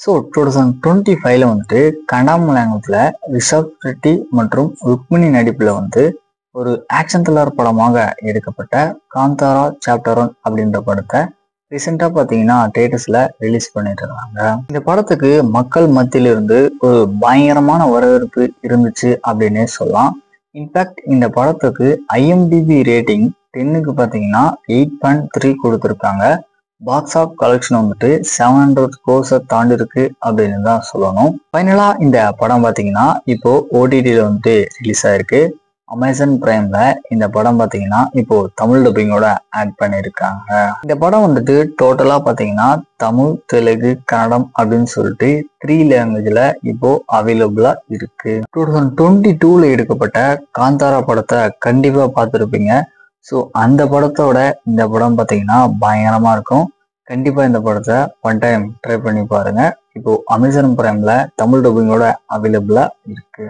So 2025 வந்துட்டு கன்னடம் லாங்குவேஜ்ல ரிஷப் ரெட்டி மற்றும் ருக்மிணி நடிப்புல வந்து ஒரு ஆக்ஷன் த்ரில்லர் படமாக எடுக்கப்பட்ட காந்தாரா சாப்டர் 1 அப்படின்ற படத்தை ரீசெண்டா பாத்தீங்கன்னா தியேட்டர்ஸ்ல ரிலீஸ் பண்ணிட்டு இருக்காங்க. இந்த படத்துக்கு மக்கள் மத்தியிலிருந்து ஒரு பயங்கரமான வரவேற்பு இருந்துச்சு அப்படின்னே சொல்லலாம். இன்ஃபேக்ட் இந்த படத்துக்கு ஐஎம்டிபி ரேட்டிங் 10க்கு பாத்தீங்கன்னா 8.3 கொடுத்துருக்காங்க. பாக்ஸ் ஆஃப் கலெக்ஷன் வந்துட்டு 700 crores தாண்டி இருக்கு அப்படின்னு தான் சொல்லணும். ஃபைனலா இந்த படம் பாத்தீங்கன்னா இப்போ ஓடிடியில வந்துட்டு ரிலீஸ் ஆயிருக்கு. அமேசான் பிரைம்ல இந்த படம் பாத்தீங்கன்னா இப்போ தமிழ் டப்பிங்கோட ஆட் பண்ணிருக்காங்க. இந்த படம் வந்துட்டு டோட்டலா பாத்தீங்கன்னா தமிழ், தெலுங்கு, கன்னடம் அப்படின்னு சொல்லிட்டு 3 லாங்குவேஜ்ல இப்போ அவைலபிளா இருக்கு. 2022ல எடுக்கப்பட்ட காந்தாரா படத்தை கண்டிப்பா பார்த்துருப்பீங்க. ஸோ அந்த படத்தோட இந்த படம் பாத்தீங்கன்னா பயங்கரமா இருக்கும். கண்டிப்பா இந்த படத்தை ஒன் டைம் ட்ரை பண்ணி பாருங்க. இப்போ அமேசான் பிரைம்ல தமிழ் டப்பிங்கோட அவைலபிளா இருக்கு.